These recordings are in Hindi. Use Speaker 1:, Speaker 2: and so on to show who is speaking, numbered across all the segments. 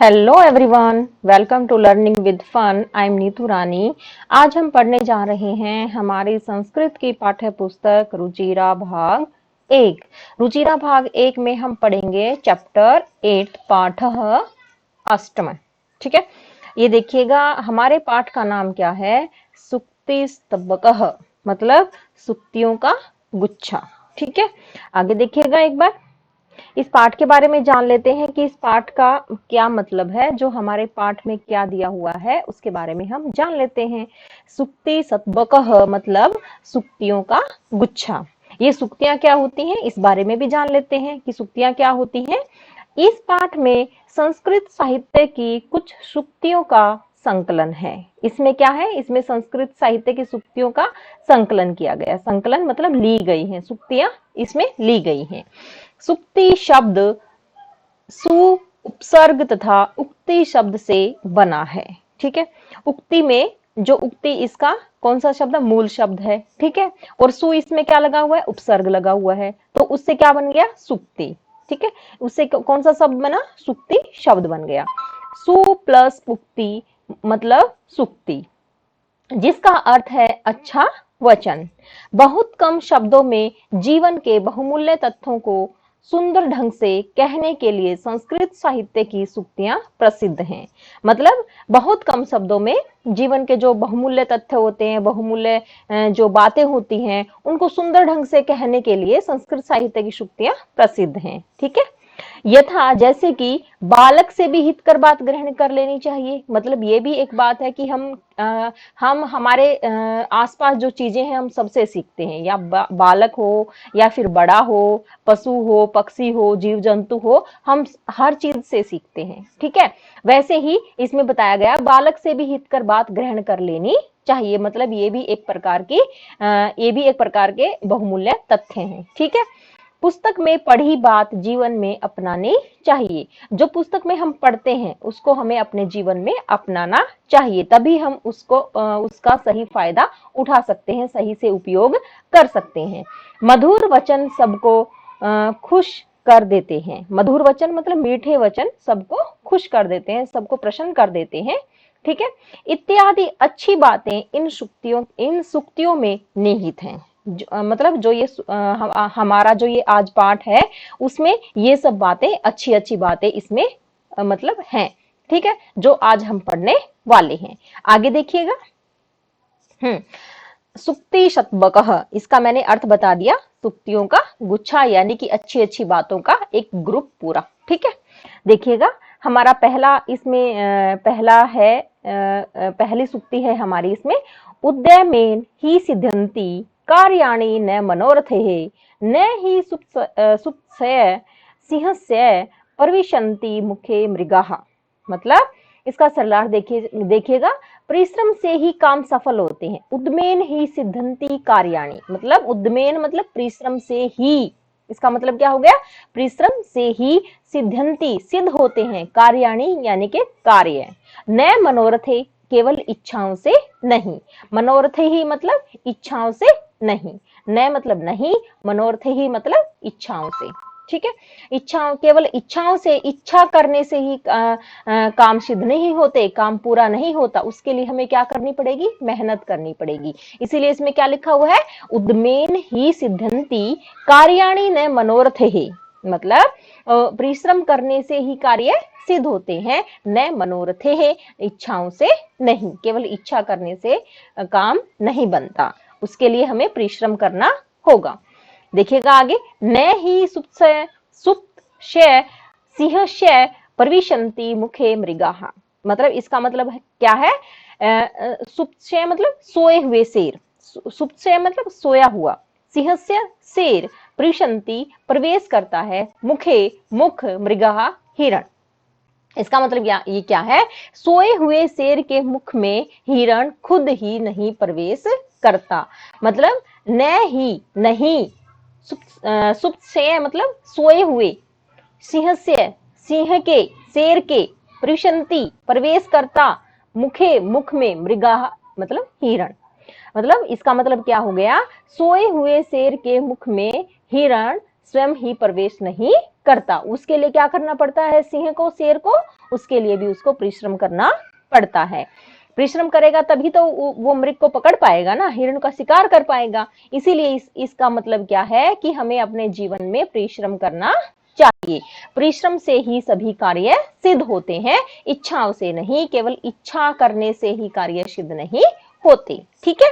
Speaker 1: Hello everyone, welcome to learning with fun. I am Neetu Rani. आज हम पढ़ने जा रहे हैं हमारी संस्कृत की पाठ्य पुस्तक रुचिरा भाग एक। रुचिरा भाग एक में हम पढ़ेंगे चैप्टर 8 पाठ अष्टम। ठीक है, ये देखिएगा हमारे पाठ का नाम क्या है, सुक्ति स्तबकः, मतलब सुक्तियों का गुच्छा। ठीक है, आगे देखिएगा एक बार। इस पाठ के बारे में जान लेते हैं कि इस पाठ का क्या मतलब है। जो हमारे पाठ में क्या दिया हुआ है उसके बारे में हम जान लेते हैं। सुक्ति सतबकः मतलब सुक्तियों का गुच्छा। ये सुक्तियां क्या होती हैं इस बारे में भी जान लेते हैं कि सुक्तियां क्या होती हैं। इस पाठ में संस्कृत साहित्य की कुछ सुक्तियों का संकलन है। इसमें क्या है, इसमें संस्कृत साहित्य की सुक्तियों का संकलन किया गया। संकलन मतलब ली गई हैं, सुक्तियां इसमें ली गई हैं। सुक्ति शब्द सु उपसर्ग तथा उक्ति शब्द से बना है। ठीक है, उक्ति में जो उक्ति इसका कौन सा शब्द है, मूल शब्द है। ठीक है, और सु इसमें क्या लगा हुआ है, उपसर्ग लगा हुआ है, तो उससे क्या बन गया, सुक्ति। ठीक है, उससे कौन सा शब्द बना, सुक्ति शब्द बन गया। सु प्लस उक्ति मतलब सुक्ति, जिसका अर्थ है अच्छा वचन। बहुत कम शब्दों में जीवन के बहुमूल्य तथ्यों को सुंदर ढंग से कहने के लिए संस्कृत साहित्य की सूक्तियां प्रसिद्ध हैं। मतलब बहुत कम शब्दों में जीवन के जो बहुमूल्य तथ्य होते हैं, बहुमूल्य जो बातें होती हैं, उनको सुंदर ढंग से कहने के लिए संस्कृत साहित्य की सूक्तियां प्रसिद्ध हैं। ठीक है, यथा जैसे कि बालक से भी हितकर बात ग्रहण कर लेनी चाहिए। मतलब ये भी एक बात है कि हम हमारे आसपास जो चीजें हैं हम सबसे सीखते हैं, या बालक हो या फिर बड़ा हो, पशु हो, पक्षी हो, जीव जंतु हो, हम हर चीज से सीखते हैं। ठीक है, वैसे ही इसमें बताया गया बालक से भी हितकर बात ग्रहण कर लेनी चाहिए। मतलब ये भी एक प्रकार की ये भी एक प्रकार के बहुमूल्य तथ्य हैं। ठीक है, पुस्तक में पढ़ी बात जीवन में अपनानी चाहिए। जो पुस्तक में हम पढ़ते हैं उसको हमें अपने जीवन में अपनाना चाहिए, तभी हम उसका सही फायदा उठा सकते हैं, सही से उपयोग कर सकते हैं। मधुर वचन सबको खुश कर देते हैं। मधुर वचन मतलब मीठे वचन सबको खुश कर देते हैं, सबको प्रसन्न कर देते हैं। ठीक है, इत्यादि अच्छी बातें इन सुक्तियों में निहित हैं। मतलब जो ये हमारा जो ये आज पाठ है उसमें ये सब बातें, अच्छी अच्छी बातें इसमें मतलब हैं। ठीक है, जो आज हम पढ़ने वाले हैं। आगे देखिएगा। सुक्ति शतबकः, इसका मैंने अर्थ बता दिया। सुक्तियों का गुच्छा यानी कि अच्छी अच्छी बातों का एक ग्रुप पूरा। ठीक है, देखिएगा हमारा पहला इसमें पहला है पहली सुक्ति है हमारी इसमें। उद्यमेन ही सिद्ध्यन्ति कार्याणि न मनोरथैः न हि सुप्तस्य सिंहस्य प्रविशन्ति मुखे मृगाः। मतलब इसका सरलार्थ देखिएगा, परिश्रम से ही काम सफल होते हैं। उद्यमेन ही सिद्धन्ति कार्याणि, मतलब उद्यमेन मतलब परिश्रम से ही, इसका मतलब क्या हो गया, परिश्रम से ही सिद्धन्ति सिद्ध होते हैं, कार्याणि यानी के कार्य, न मनोरथे केवल इच्छाओं से नहीं। मनोरथे ही मतलब इच्छाओं से नहीं, न मतलब नहीं, मनोरथे ही मतलब इच्छाओं से। ठीक है, इच्छा केवल इच्छाओं से, इच्छा करने से ही काम सिद्ध नहीं होते, काम पूरा नहीं होता। उसके लिए हमें क्या करनी पड़ेगी, मेहनत करनी पड़ेगी। इसीलिए इसमें क्या लिखा हुआ है, उद्यमेन ही सिद्धन्ति कार्याणि न मनोरथैः, मतलब परिश्रम करने से ही कार्य सिद्ध होते हैं, न मनोरथैः इच्छाओं से नहीं। केवल इच्छा करने से काम नहीं बनता, उसके लिए हमें परिश्रम करना होगा। देखिएगा आगे, न ही सुप्तस्य सिंहस्य प्रविशन्ति मुखे मृगाः। मतलब इसका मतलब क्या है, सुप्तस्य मतलब सोए हुए शेर, सुप्तस्य मतलब सोया हुआ, सिंहस्य शेर, प्रविशन्ति प्रवेश करता है, मुखे मुख, मृगाः हिरण। इसका मतलब ये क्या है, सोए हुए शेर के मुख में हिरण खुद ही नहीं प्रवेश करता। मतलब न ही नहीं, सुप्त से मतलब सोए हुए, सिंहस्य सिंह के, शेर के, प्रविशन्ति प्रवेश करता, मुखे मुख में, मृगा मतलब हिरण। मतलब इसका मतलब क्या हो गया, सोए हुए शेर के मुख में हिरण स्वयं ही प्रवेश नहीं करता। उसके लिए क्या करना पड़ता है, सिंह को, शेर को उसके लिए भी उसको परिश्रम करना पड़ता है। परिश्रम करेगा तभी तो वो मृग को पकड़ पाएगा ना, हिरण का शिकार कर पाएगा। इसीलिए इसका मतलब क्या है कि हमें अपने जीवन में परिश्रम करना चाहिए। परिश्रम से ही सभी कार्य सिद्ध होते हैं, इच्छाओं से नहीं। केवल इच्छा करने से ही कार्य सिद्ध नहीं होते। ठीक है,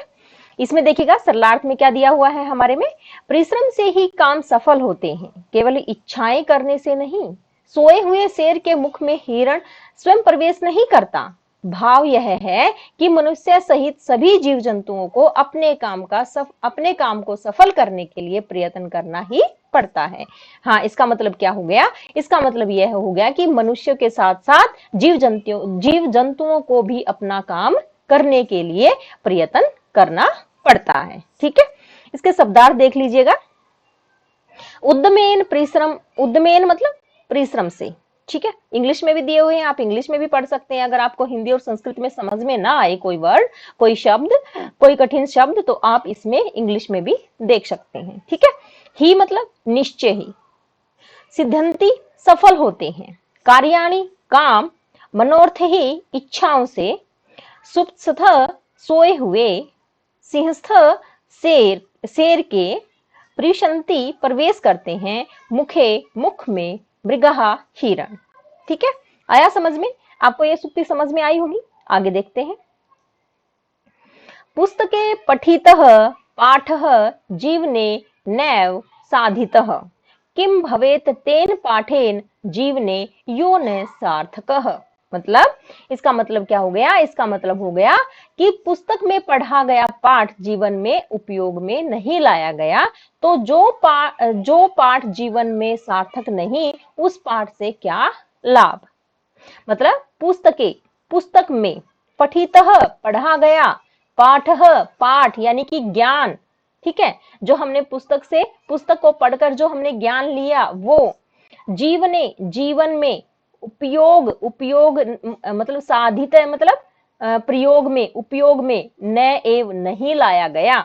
Speaker 1: इसमें देखिएगा सरलार्थ में क्या दिया हुआ है हमारे में, परिश्रम से ही काम सफल होते हैं, केवल इच्छाएं करने से नहीं। सोए हुए शेर के मुख में हिरण स्वयं प्रवेश नहीं करता। भाव यह है कि मनुष्य सहित सभी जीव जंतुओं को अपने काम को सफल करने के लिए प्रयत्न करना ही पड़ता है। हाँ, इसका मतलब क्या हो गया, इसका मतलब यह हो गया कि मनुष्य के साथ साथ जीव जंतुओं को भी अपना काम करने के लिए प्रयत्न करना पड़ता है। ठीक है, इसके शब्दार्थ देख लीजिएगा। उद्यमेन परिश्रम, उद्यमेन मतलब परिश्रम से। ठीक है, इंग्लिश में भी दिए हुए हैं, आप इंग्लिश में भी पढ़ सकते हैं। अगर आपको हिंदी और संस्कृत में समझ में ना आए कोई वर्ड, कोई शब्द, कोई कठिन शब्द, तो आप इसमें इंग्लिश में भी देख सकते हैं। ठीक है, ही मतलब निश्चय ही, सिद्धंती सफल होते हैं, कार्याणि काम, मनोर्थ ही इच्छाओं से, सुप्तस्थ सोए हुए, सिंहस्थ शेर के, प्रिशंति प्रवेश करते हैं, मुखे मुख में, मृगहा हिरण। ठीक है, आया समझ में? आपको ये सुक्ति समझ में आई होगी। आगे देखते हैं। पुस्तके पठितः पाठः जीवने नैव साधितः, किम भवेत तेन पाठेन जीवने यो न सार्थकः। मतलब इसका मतलब क्या हो गया, इसका मतलब हो गया कि पुस्तक में पढ़ा गया पाठ जीवन में उपयोग में नहीं लाया गया, तो जो पाठ जीवन में सार्थक नहीं, उस पाठ से क्या लाभ। मतलब पुस्तक में, पठितः पढ़ा गया, पाठः पाठ यानी कि ज्ञान। ठीक है, जो हमने पुस्तक को पढ़कर जो हमने ज्ञान लिया वो, जीवन में, उपयोग मतलब साधित है, मतलब उपयोग में न एव नहीं लाया गया,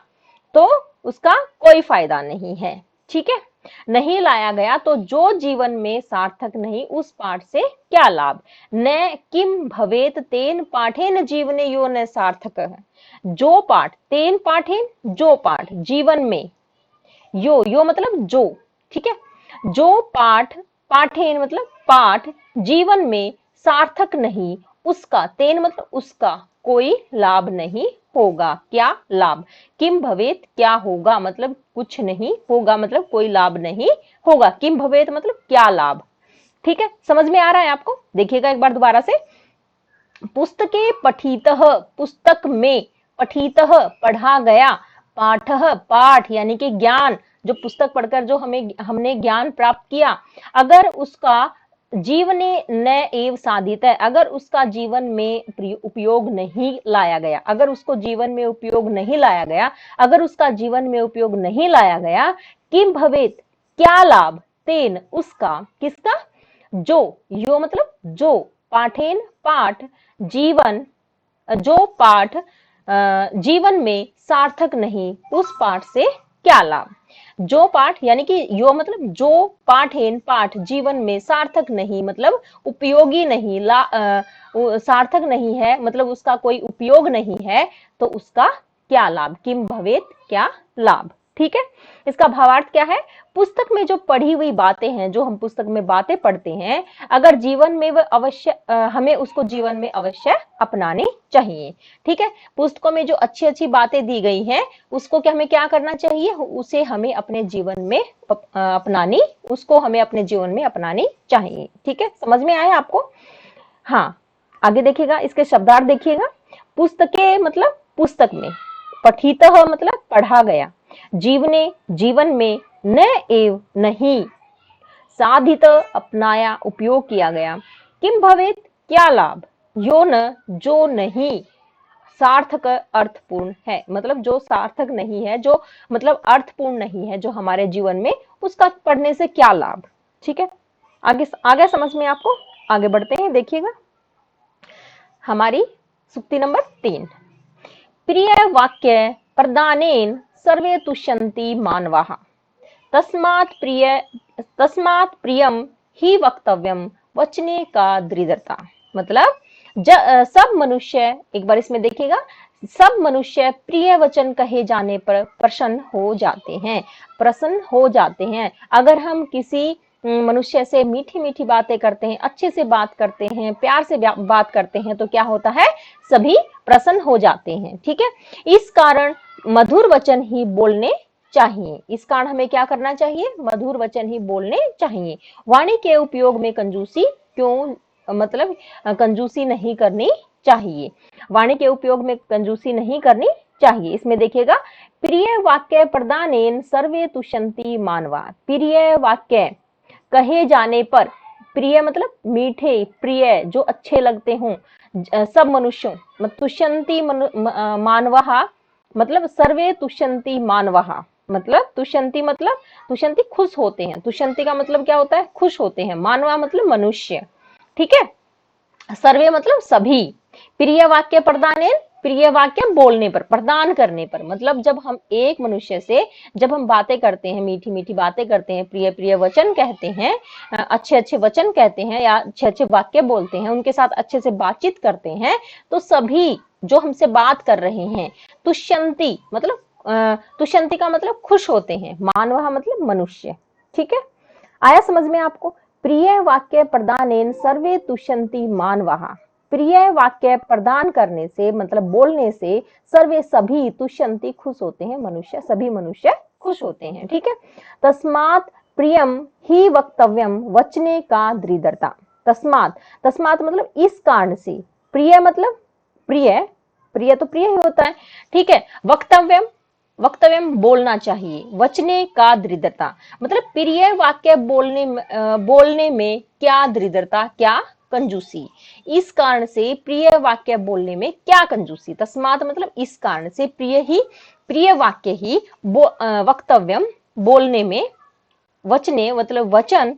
Speaker 1: तो उसका कोई फायदा नहीं है। ठीक है, नहीं लाया गया तो जो जीवन में सार्थक नहीं, उस पाठ से क्या लाभ। न किम भवेत तेन पाठेन जीवने यो न सार्थक है। जो पाठ, तेन पाठेन जो पाठ, जीवन में, यो मतलब जो। ठीक है, जो पाठेन मतलब पाठ जीवन में सार्थक नहीं, उसका, तेन मतलब उसका, कोई लाभ नहीं होगा। क्या लाभ, किम भवेत क्या होगा, मतलब कुछ नहीं होगा, मतलब कोई लाभ नहीं होगा। किम भवेत मतलब क्या लाभ। ठीक है, समझ में आ रहा है आपको? देखिएगा एक बार दोबारा से। पुस्तके पठितः, पुस्तक में, पठितः पढ़ा गया, पाठः पाठ यानी कि ज्ञान, जो पुस्तक पढ़कर जो हमने ज्ञान प्राप्त किया, अगर उसका जीवने न एव साधित है, अगर उसका जीवन में उपयोग नहीं लाया गया, अगर उसको जीवन में उपयोग नहीं लाया गया, अगर उसका जीवन में उपयोग नहीं लाया गया, किम भवेत क्या लाभ, तेन उसका, किसका, यो मतलब जो, पाठेन पाठ, जीवन, जो पाठ जीवन में सार्थक नहीं, उस पाठ से क्या लाभ। जो पाठ यानी कि यो मतलब जो पाठेन पाठ जीवन में सार्थक नहीं, मतलब उपयोगी नहीं, सार्थक नहीं है, मतलब उसका कोई उपयोग नहीं है, तो उसका क्या लाभ, किम भवेत क्या लाभ। ठीक है, इसका भावार्थ क्या है, पुस्तक में जो पढ़ी हुई बातें हैं, जो हम पुस्तक में बातें पढ़ते हैं, अगर जीवन में वह अवश्य, हमें उसको जीवन में अवश्य अपनानी चाहिए। ठीक है, पुस्तकों में जो अच्छी अच्छी बातें दी गई हैं, उसको हमें क्या करना चाहिए, उसे हमें अपने जीवन में उसको हमें अपने जीवन में अपनानी चाहिए। ठीक है, समझ में आया आपको? हाँ, आगे देखिएगा, इसके शब्दार्थ देखिएगा। पुस्तके मतलब पुस्तक में, पठितः मतलब पढ़ा गया, जीवने जीवन में, न एव नहीं, साधित अपनाया उपयोग किया गया, किम भवेत क्या लाभ, यो न जो नहीं, सार्थक अर्थपूर्ण है, मतलब जो सार्थक नहीं है, जो मतलब अर्थपूर्ण नहीं है, जो हमारे जीवन में, उसका पढ़ने से क्या लाभ। ठीक है, आगे समझ में आपको? आगे बढ़ते हैं, देखिएगा हमारी सुक्ति नंबर 3। प्रिय वाक्य प्रदानेन सर्वे तुष्यन्ति मानवाः, तस्मात् प्रियम ही वक्तव्यम वचने का दृढ़ता। मतलब सब मनुष्य, एक बार इसमें देखिएगा, सब मनुष्य प्रिय वचन कहे जाने पर प्रसन्न हो जाते हैं, प्रसन्न हो जाते हैं। अगर हम किसी मनुष्य से मीठी मीठी बातें करते हैं, अच्छे से बात करते हैं, प्यार से बात करते हैं, तो क्या होता है, सभी प्रसन्न हो जाते हैं। ठीक है, इस कारण मधुर वचन ही बोलने चाहिए। इस कारण हमें क्या करना चाहिए, मधुर वचन ही बोलने चाहिए। वाणी के उपयोग में कंजूसी क्यों, मतलब कंजूसी नहीं करनी चाहिए। वाणी के उपयोग में कंजूसी नहीं करनी चाहिए। इसमें देखिएगा, प्रिय वाक्य प्रदानेन सर्वे तुष्यन्ति मानवा। प्रिय वाक्य कहे जाने पर, प्रिय मतलब मीठे, प्रिय जो अच्छे लगते हों सब मनुष्यों, तुष्यन्ति मानवः मतलब सर्वे तुष्यन्ति मानवः, मतलब तुष्यन्ति मतलब तुष्यन्ति खुश होते हैं। तुष्यन्ति का मतलब क्या होता है, खुश होते हैं। मानवा मतलब मनुष्य। ठीक है, सर्वे मतलब सभी। प्रिय वाक्य प्रदानेन, प्रिय वाक्य बोलने पर, प्रदान करने पर, मतलब जब हम एक मनुष्य से जब हम बातें करते हैं, मीठी मीठी बातें करते हैं, प्रिय प्रिय वचन कहते हैं, अच्छे अच्छे वचन कहते हैं या अच्छे अच्छे वाक्य बोलते हैं, उनके साथ अच्छे से बातचीत करते हैं, तो सभी जो हमसे बात कर रहे हैं, तुष्यन्ति मतलब तुष्यन्ति का मतलब खुश होते हैं, मानव मतलब मनुष्य। ठीक है, आया समझ में आपको। प्रिय वाक्य प्रदानेन सर्वे तुष्यन्ति मानवः। प्रिय वाक्य प्रदान करने से मतलब बोलने से सर्वे सभी तुष्यन्ति खुश होते हैं, मनुष्य सभी मनुष्य खुश होते हैं। ठीक है, तस्मात् प्रियम ही वक्तव्यम वचने का दृढ़ता। तस्मात्, तस्मात् मतलब इस कारण से, प्रिय मतलब प्रिय, प्रिय तो प्रिय ही होता है। ठीक है, वक्तव्यम, वक्तव्यम बोलना चाहिए, वचने का दृढ़ता मतलब प्रिय वाक्य बोलने में क्या दृढ़ता, क्या कंजूसी। इस कारण से प्रिय वाक्य बोलने में क्या कंजूसी। तस्मात मतलब इस कारण से, प्रिय वाक्य ही वक्तव्यम बोलने में, वचने मतलब वचन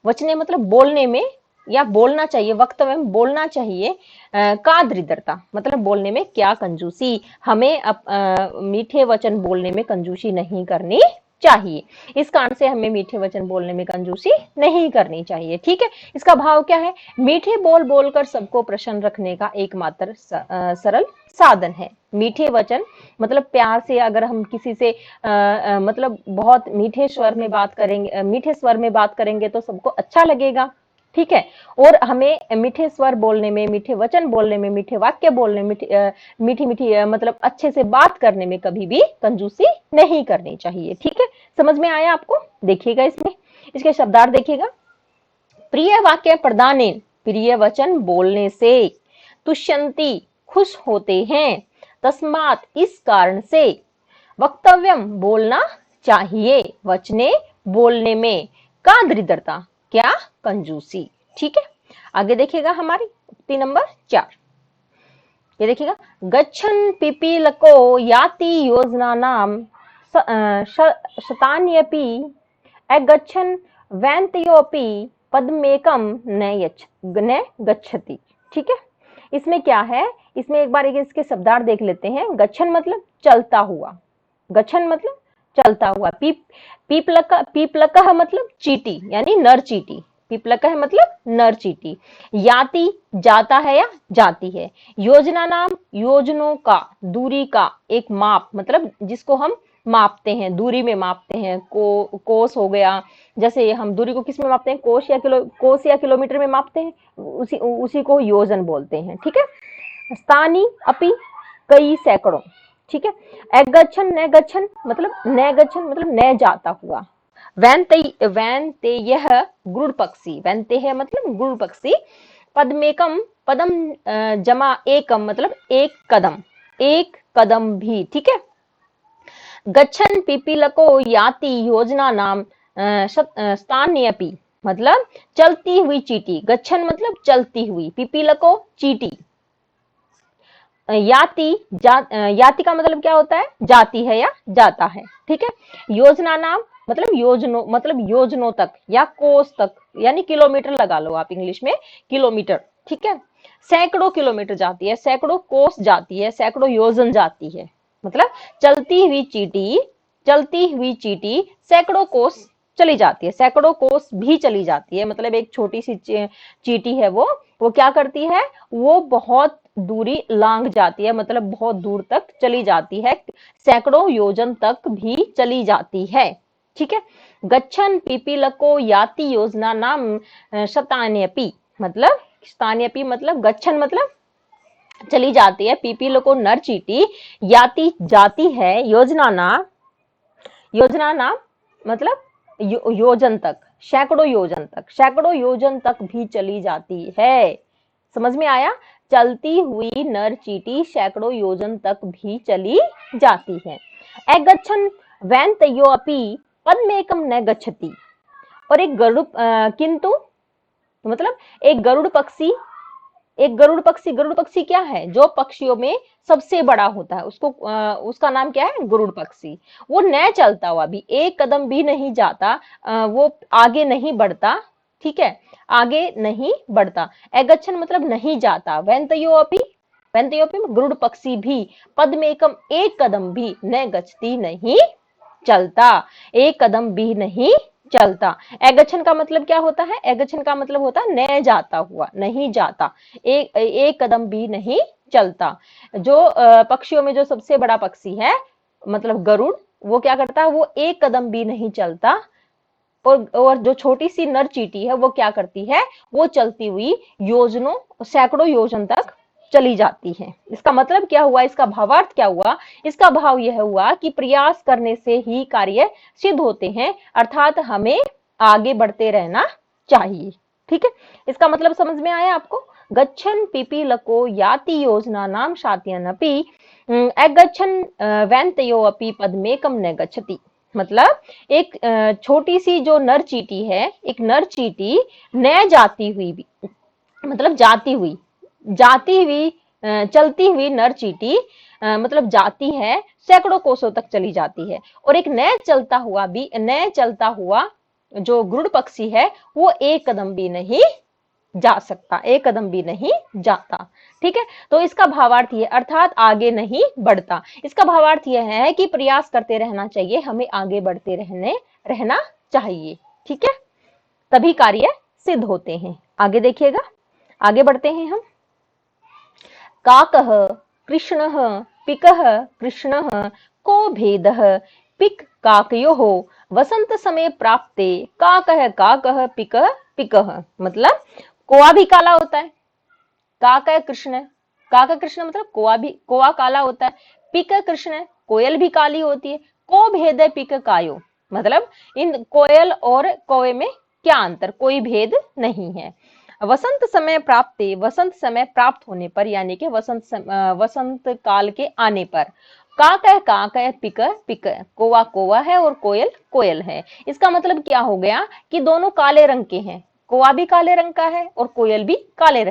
Speaker 1: वचने मतलब बोलने में या बोलना चाहिए, वक्तव्य बोलना चाहिए, का दृढ़ता मतलब बोलने में क्या कंजूसी। हमें मीठे वचन बोलने में कंजूसी नहीं करनी चाहिए। इस कारण से हमें मीठे वचन बोलने में कंजूसी नहीं करनी चाहिए। ठीक है, इसका भाव क्या है, मीठे बोल बोलकर सबको प्रसन्न रखने का एकमात्र सरल साधन है। मीठे वचन मतलब प्यार से अगर हम किसी से मतलब बहुत मीठे स्वर में बात करेंगे, मीठे स्वर में बात करेंगे तो सबको अच्छा लगेगा। ठीक है, और हमें मीठे स्वर बोलने में, मीठे वचन बोलने में, मीठे वाक्य बोलने में, मीठी मीठी मतलब अच्छे से बात करने में कभी भी कंजूसी नहीं करनी चाहिए। ठीक है, समझ में आया आपको। देखिएगा इसमें, इसके शब्दार्थ देखिएगा। प्रिय वाक्य प्रदानेन, प्रिय वचन बोलने से, तुष्यन्ति खुश होते हैं, तस्मात इस कारण से, वक्तव्यम बोलना चाहिए, वचने बोलने में, का दृढ़ता क्या कंजूसी। ठीक है, आगे देखिएगा हमारी उक्ति नंबर 4। ये देखिएगा, गच्छन् पिपीलको याति योजना नाम शतान्यपि अगच्छन् वैन्तयोऽपि पदमेकं न गच्छति। ठीक है, इसमें क्या है, इसमें एक बार इसके शब्दार्थ देख लेते हैं। गच्छन मतलब चलता हुआ, गच्छन मतलब चलता हुआ, पीपलकः मतलब चीटी यानी नर चीटी, पीपलकः मतलब नर चीटी, याति जाता है या जाती है, योजना नाम योजनों का, दूरी का एक माप मतलब जिसको हम मापते हैं, दूरी में मापते हैं, कोस हो गया, जैसे हम दूरी को किस में मापते हैं, कोस या किलोमीटर में मापते हैं, उसी को योजन बोलते हैं। ठीक है, स्थानी अपि कई सैकड़ों। ठीक है, अगच्छन न गच्छन मतलब न गच्छन मतलब न जाता हुआ, वैनतेयः गुरुड़ पक्षी, वैनतेय मतलब गुरुड़ पक्षी, पदमेकम पदम जमा एकम मतलब एक कदम, एक कदम भी। ठीक है, गच्छन पिपीलको याति योजना नाम स्थान्यपि मतलब चलती हुई चीटी, गच्छन मतलब चलती हुई, पिपीलको चीटी, याति याति का मतलब क्या होता है, जाती है या जाता है। ठीक है, योजना नाम मतलब योजनों तक या कोस तक, यानी किलोमीटर लगा लो आप इंग्लिश में, किलोमीटर। ठीक है, सैकड़ों किलोमीटर जाती है, सैकड़ों कोस जाती है, सैकड़ों योजन जाती है, मतलब चलती हुई चीटी सैकड़ों कोस चली जाती है, सैकड़ों कोस भी चली जाती है। मतलब एक छोटी सी चींटी है वो क्या करती है, वो बहुत दूरी लांघ जाती है, मतलब बहुत दूर तक चली जाती है, सैकड़ों योजन तक भी चली जाती है। ठीक है। गच्छन पिपीलको याति योजना नाम शतान्यपि, मतलब शतान्यपि मतलब गच्छन मतलब चली जाती है, पिपीलको नर चींटी, याति जाती है, योजना नाम मतलब योजन तक, सैकड़ों योजन तक भी चली जाती है। समझ में आया? चलती हुई नर चींटी सैकड़ों योजन तक भी चली जाती है। अगच्छन वैन्तयोऽपि पद्मेकं न गच्छति। और एक किंतु मतलब गरुड़ पक्षी क्या है, जो पक्षियों में सबसे बड़ा होता है, उसका नाम क्या है, गरुड़ पक्षी। वो न चलता हुआ भी, एक कदम भी नहीं जाता, वो आगे नहीं बढ़ता। ठीक है, आगे नहीं बढ़ता। अगच्छन मतलब नहीं जाता। वैन्तयोऽपि गरुड़ पक्षी भी, पद्मेकम एक कदम भी, न गच्छति नहीं चलता, एक कदम भी नहीं चलता। अगच्छन का मतलब क्या होता है, अगच्छन का मतलब होता है न जाता हुआ, नहीं जाता, एक कदम भी नहीं चलता। जो पक्षियों में जो सबसे बड़ा पक्षी है मतलब गरुड़, वो क्या करता है, वो एक कदम भी नहीं चलता। और जो छोटी सी नर चींटी है वो क्या करती है, वो चलती हुई योजनों सैकड़ों योजन तक चली जाती है। इसका मतलब क्या हुआ, इसका भावार्थ क्या हुआ, इसका भाव यह हुआ कि प्रयास करने से ही कार्य सिद्ध होते हैं, अर्थात हमें आगे बढ़ते रहना चाहिए। ठीक है, इसका मतलब समझ में आया आपको? गच्छन पिपीलको याति योजना नाम शात्यनपि अगच्छन वैन्तयोऽपि पद्मेकं न गच्छति। मतलब एक छोटी सी जो नर चींटी है, एक नर चींटी न जाती हुई भी, मतलब जाती हुई चलती हुई नर चींटी मतलब जाती है, सैकड़ों कोसों तक चली जाती है। और एक न चलता हुआ जो गरुड़ पक्षी है, वो एक कदम भी नहीं जा सकता, एक कदम भी नहीं जाता। ठीक है, तो इसका भावार्थ ये, अर्थात आगे नहीं बढ़ता। इसका भावार्थ यह है कि प्रयास करते रहना चाहिए, हमें आगे बढ़ते रहना चाहिए। ठीक है, तभी कार्य सिद्ध होते हैं। आगे देखिएगा, आगे बढ़ते हैं हम। काकः कृष्णः पिकः कृष्णः को भेदः पिक काकयोः वसंत समय प्राप्ते काकः काकः पिकः पिकः। मतलब कोआ भी काला होता है, काका कृष्ण, काका कृष्ण मतलब कोआ काला होता है। पिक कृष्ण, कोयल भी काली होती है। को भेद है पिक कायो, मतलब इन कोयल और कौवे में क्या अंतर, कोई भेद नहीं है। वसंत समय प्राप्ते, वसंत समय प्राप्त होने पर, यानी कि वसंत काल के आने पर, काका पिक पिक, कोवा कोवा है और कोयल कोयल है। इसका मतलब क्या हो गया कि दोनों काले रंग के हैं, कोवा भी काले रंग का है और कोयल भी काले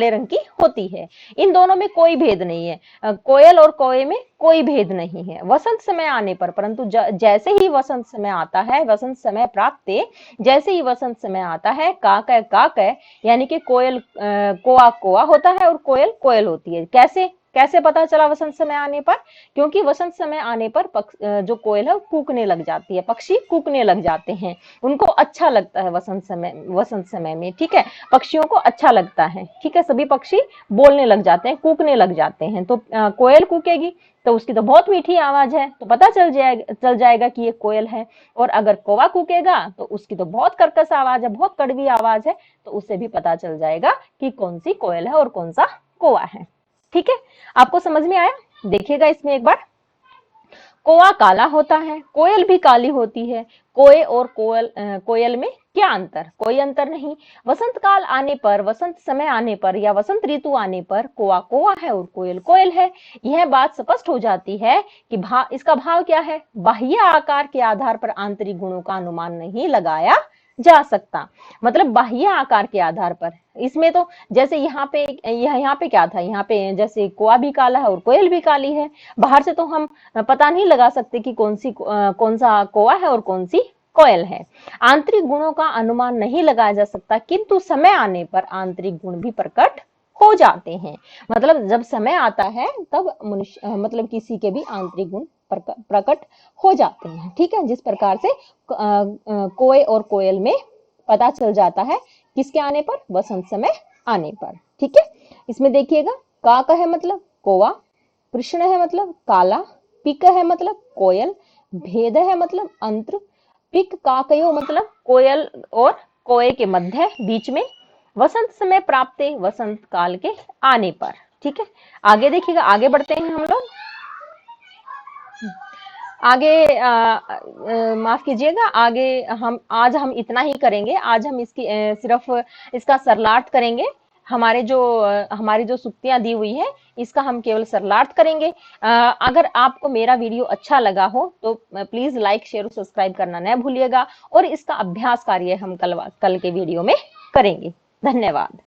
Speaker 1: रंग की होती है। इन दोनों में कोई भेद नहीं है, कोयल और कौवे में कोई भेद नहीं है वसंत समय आने पर। परंतु जैसे ही वसंत समय आता है, वसंत समय प्राप्त, जैसे ही वसंत समय आता है, काक यानी कि कोयल कोआ कोआ होता है और कोयल कोयल होती है। कैसे पता चला वसंत समय आने पर? क्योंकि वसंत समय आने पर जो कोयल है कूकने लग जाती है, पक्षी कूकने लग जाते हैं, उनको अच्छा लगता है वसंत समय में। ठीक है, पक्षियों को अच्छा लगता है। ठीक है, सभी पक्षी बोलने लग जाते हैं, कूकने लग जाते हैं। तो कोयल कूकेगी तो उसकी तो बहुत मीठी आवाज है, तो पता चल जाएगा कि ये कोयल है। और अगर कौवा कूकेगा तो उसकी तो बहुत कर्कश आवाज है, बहुत कड़वी आवाज है, तो उससे भी पता चल जाएगा कि कौन सी कोयल है और कौन सा कौवा है। ठीक है, आपको समझ में आया? देखिएगा इसमें एक बार, कोआ काला होता है, कोयल भी काली होती है। कोए और कोयल में क्या अंतर? कोई अंतर नहीं। वसंत काल आने पर, वसंत समय आने पर या वसंत ऋतु आने पर कोआ कोआ है और कोयल कोयल है। यह बात स्पष्ट हो जाती है कि इसका भाव क्या है, बाह्य आकार के आधार पर आंतरिक गुणों का अनुमान नहीं लगाया जा सकता। मतलब बाह्य आकार के आधार पर, इसमें तो जैसे यहाँ पे क्या था, यहाँ पे जैसे कोआ भी काला है और कोयल भी काली है, बाहर से तो हम पता नहीं लगा सकते कि कौन सा कोआ है और कौन सी कोयल है। आंतरिक गुणों का अनुमान नहीं लगाया जा सकता, किंतु समय आने पर आंतरिक गुण भी प्रकट हो जाते हैं। मतलब जब समय आता है तब मनुष्य मतलब किसी के भी आंतरिक गुण प्रकट हो जाते हैं। ठीक है, जिस प्रकार से कोय और कोयल में पता चल जाता है किसके आने पर, वसंत समय आने पर। ठीक है, इसमें देखिएगा, का है मतलब कोवा, कृष्ण है मतलब काला, पिक है मतलब कोयल, भेद है मतलब अंतर, पिक काकयो मतलब कोयल और कोए के मध्य बीच में, वसंत समय प्राप्त वसंत काल के आने पर। ठीक है, आगे देखिएगा, आगे बढ़ते हैं हम लोग आगे। माफ कीजिएगा, आगे हम इतना ही करेंगे। आज हम इसकी सिर्फ इसका सरलार्थ करेंगे। हमारी जो सुक्तियां दी हुई है इसका हम केवल सरलार्थ करेंगे। अगर आपको मेरा वीडियो अच्छा लगा हो तो प्लीज लाइक शेयर और सब्सक्राइब करना न भूलिएगा, और इसका अभ्यास कार्य हम कल के वीडियो में करेंगे। धन्यवाद।